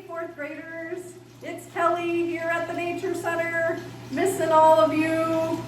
fourth graders. It's Kelly here at the Nature Center, missing all of you.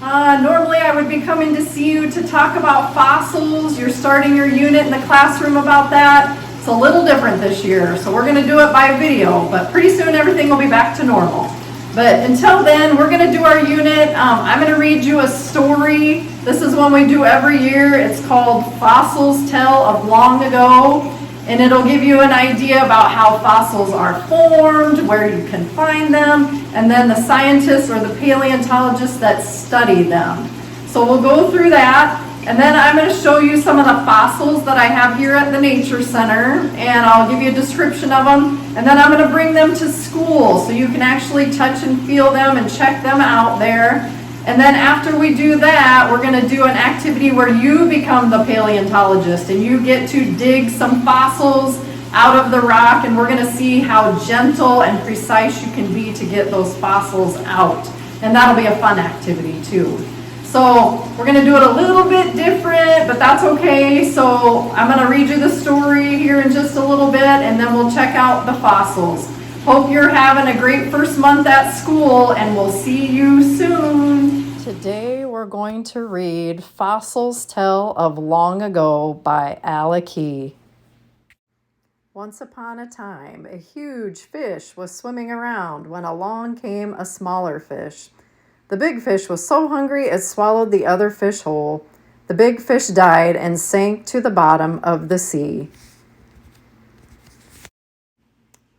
Normally I would be coming to see you to talk about fossils. You're starting your unit in the classroom about that. It's a little different this year, so we're going to do it by video, but pretty soon everything will be back to normal. But until then, we're going to do our unit. I'm going to read you a story. This is one we do every year. It's called Fossils Tell of Long Ago. And it'll give you an idea about how fossils are formed, where you can find them, and then the scientists or the paleontologists that study them. So we'll go through that, and then I'm going to show you some of the fossils that I have here at the Nature Center, and I'll give you a description of them, and then I'm going to bring them to school so you can actually touch and feel them and check them out there. And then after we do that, we're going to do an activity where you become the paleontologist and you get to dig some fossils out of the rock, and we're going to see how gentle and precise you can be to get those fossils out. And that'll be a fun activity too. So we're going to do it a little bit different, but that's okay. So I'm going to read you the story here in just a little bit, and then we'll check out the fossils. Hope you're having a great first month at school, and we'll see you soon. Today we're going to read Fossils Tell of Long Ago by Alec Key. Once upon a time, a huge fish was swimming around when along came a smaller fish. The big fish was so hungry it swallowed the other fish whole. The big fish died and sank to the bottom of the sea.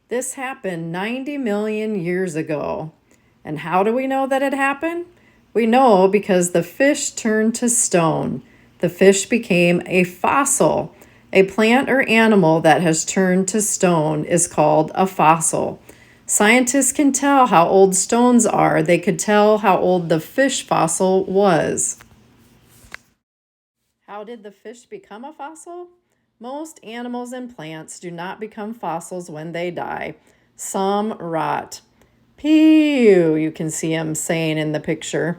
This happened 90 million years ago. And how do we know that it happened? We know because the fish turned to stone. The fish became a fossil. A plant or animal that has turned to stone is called a fossil. Scientists can tell how old stones are. They could tell how old the fish fossil was. How did the fish become a fossil? Most animals and plants do not become fossils when they die. Some rot. Pew, you can see them saying in the picture.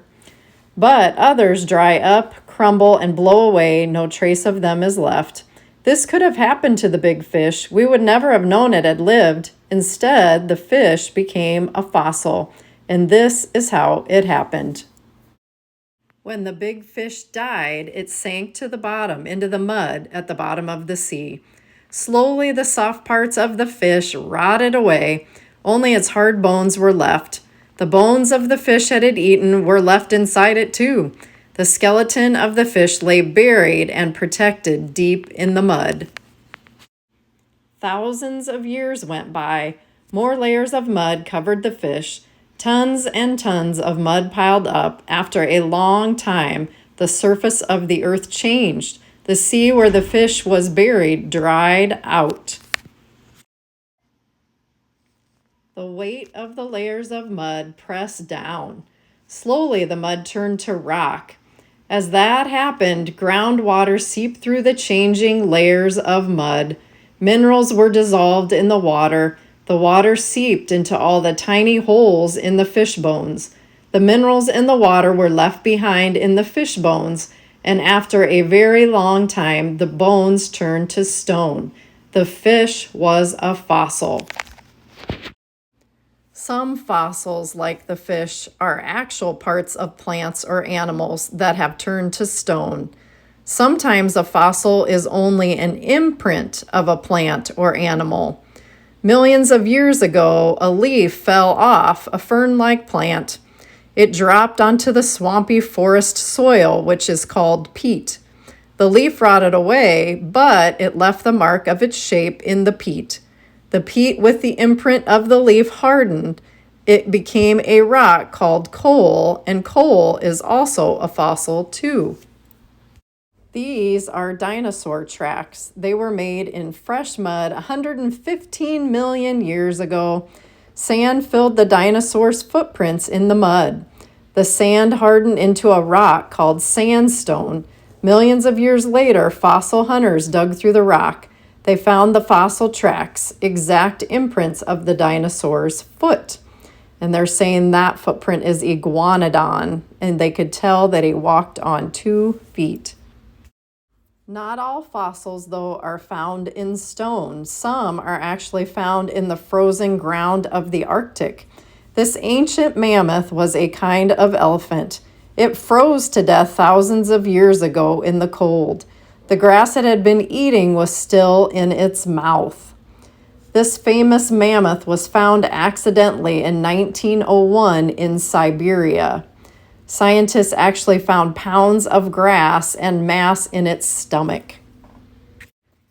But others dry up, crumble, and blow away. No trace of them is left. This could have happened to the big fish. We would never have known it had lived. Instead, the fish became a fossil. And this is how it happened. When the big fish died, it sank to the bottom into the mud at the bottom of the sea. Slowly, the soft parts of the fish rotted away. Only its hard bones were left. The bones of the fish it had eaten were left inside it too. The skeleton of the fish lay buried and protected deep in the mud. Thousands of years went by. More layers of mud covered the fish. Tons and tons of mud piled up. After a long time, the surface of the earth changed. The sea where the fish was buried dried out. The weight of the layers of mud pressed down. Slowly, the mud turned to rock. As that happened, groundwater seeped through the changing layers of mud. Minerals were dissolved in the water. The water seeped into all the tiny holes in the fish bones. The minerals in the water were left behind in the fish bones, and after a very long time, the bones turned to stone. The fish was a fossil. Some fossils, like the fish, are actual parts of plants or animals that have turned to stone. Sometimes a fossil is only an imprint of a plant or animal. Millions of years ago, a leaf fell off a fern-like plant. It dropped onto the swampy forest soil, which is called peat. The leaf rotted away, but it left the mark of its shape in the peat. The peat with the imprint of the leaf hardened. It became a rock called coal, and coal is also a fossil too. These are dinosaur tracks. They were made in fresh mud 115 million years ago. Sand filled the dinosaurs' footprints in the mud. The sand hardened into a rock called sandstone. Millions of years later, fossil hunters dug through the rock. They found the fossil tracks, exact imprints of the dinosaur's foot. And they're saying that footprint is Iguanodon, and they could tell that he walked on 2 feet. Not all fossils, though, are found in stone. Some are actually found in the frozen ground of the Arctic. This ancient mammoth was a kind of elephant. It froze to death thousands of years ago in the cold. The grass it had been eating was still in its mouth. This famous mammoth was found accidentally in 1901 in Siberia. Scientists actually found pounds of grass and mass in its stomach.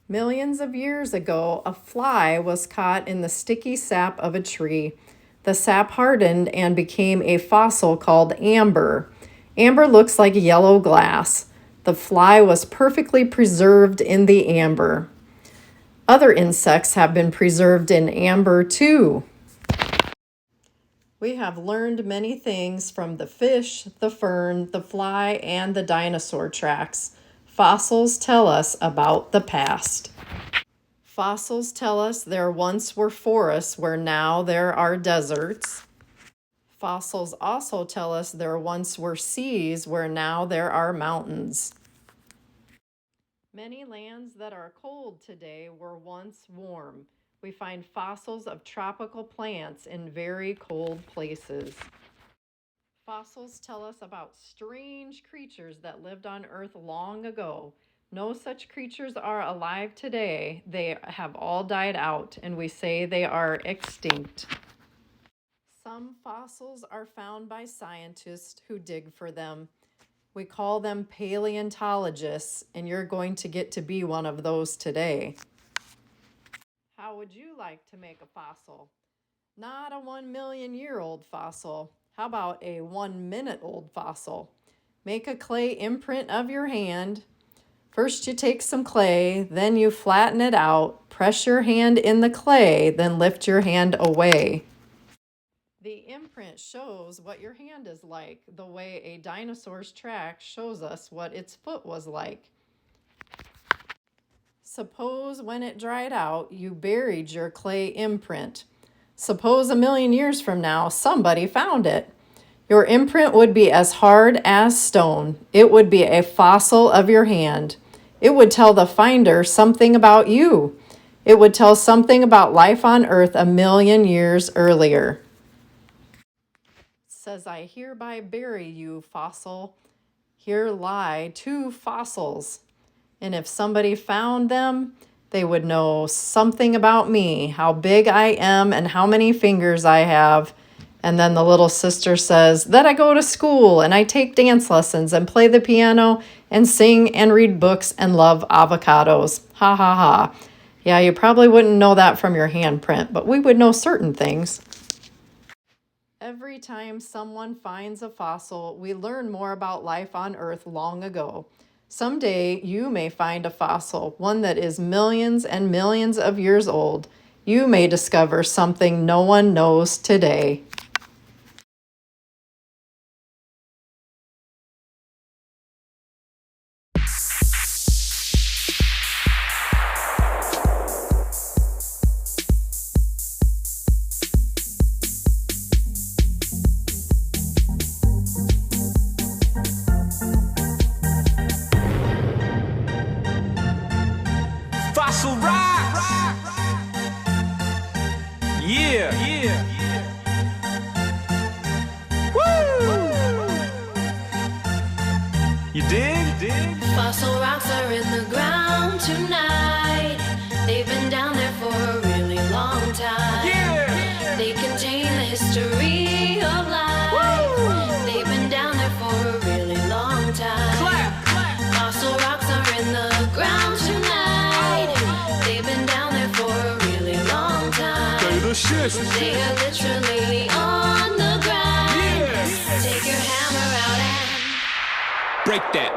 Millions of years ago, a fly was caught in the sticky sap of a tree. The sap hardened and became a fossil called amber. Amber looks like yellow glass. The fly was perfectly preserved in the amber. Other insects have been preserved in amber too. We have learned many things from the fish, the fern, the fly, and the dinosaur tracks. Fossils tell us about the past. Fossils tell us there once were forests where now there are deserts. Fossils also tell us there once were seas where now there are mountains. Many lands that are cold today were once warm. We find fossils of tropical plants in very cold places. Fossils tell us about strange creatures that lived on Earth long ago. No such creatures are alive today. They have all died out, and we say they are extinct. Some fossils are found by scientists who dig for them. We call them paleontologists, and you're going to get to be one of those today. How would you like to make a fossil? Not a 1,000,000-year-old fossil. How about a 1-minute-old fossil? Make a clay imprint of your hand. First you take some clay, then you flatten it out, press your hand in the clay, then lift your hand away. The imprint shows what your hand is like, the way a dinosaur's track shows us what its foot was like. Suppose when it dried out, you buried your clay imprint. Suppose 1,000,000 years from now, somebody found it. Your imprint would be as hard as stone. It would be a fossil of your hand. It would tell the finder something about you. It would tell something about life on Earth 1,000,000 years earlier. It says, I hereby bury you, fossil. Here lie 2 fossils. And if somebody found them, they would know something about me, how big I am and how many fingers I have. And then the little sister says that I go to school and I take dance lessons and play the piano and sing and read books and love avocados. Ha ha ha. Yeah, you probably wouldn't know that from your handprint, but we would know certain things. Every time someone finds a fossil, we learn more about life on Earth long ago. Someday you may find a fossil, one that is millions and millions of years old. You may discover something no one knows today. Fossil rocks. Yeah. Woo. You dig? Fossil rocks are in the ground tonight. They've been down there for a really long time. Yeah. They contain the history of life. Woo. They've been down there for a really long time. Clap. Fossil rocks are in the ground tonight. They've been down there for a really long time. Say the shit. They are literally on the ground. Yeah. Take your hammer out and Break that.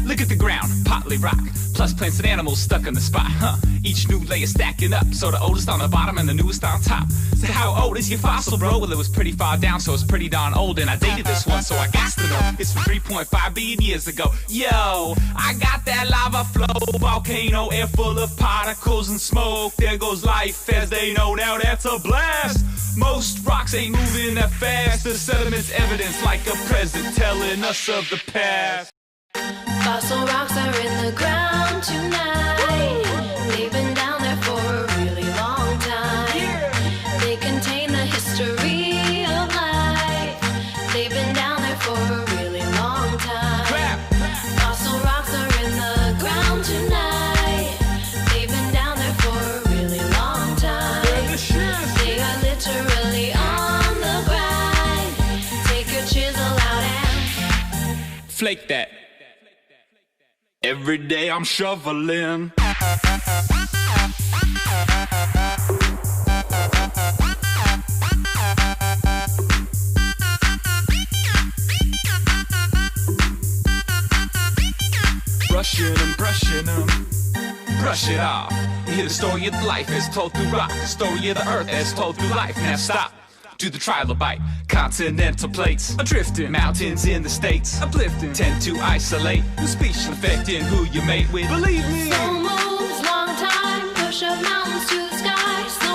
Look at the ground, partly rock, plus plants and animals stuck in the spot, huh? Each new layer stacking up, so the oldest on the bottom and the newest on top. So how old is your fossil, bro? Well, it was pretty far down, so it's pretty darn old. And I dated this one, so I got to know. It's from 3.5 billion years ago. Yo, I got that lava flow, volcano, air full of particles and smoke. There goes life as they know. Now that's a blast. Most rocks ain't moving that fast. The sediment's evidence like a present telling us of the past. Fossil rocks are in the ground tonight. They've been down there for a really long time. They contain the history of life. They've been down there for a really long time. Fossil rocks are in the ground tonight. They've been down there for a really long time. They are literally on the grind. Take your chisel out and Flake that. Every day I'm shoveling. Brushing them, brush it off. You hear the story of life as told through rock, the story of the earth as told through life. Now stop. Do the trilobite, continental plates, adrifting, mountains in the states, uplifting, tend to isolate, the speech affecting who you mate with. Believe me. slow moves, long time, push up mountains to the sky.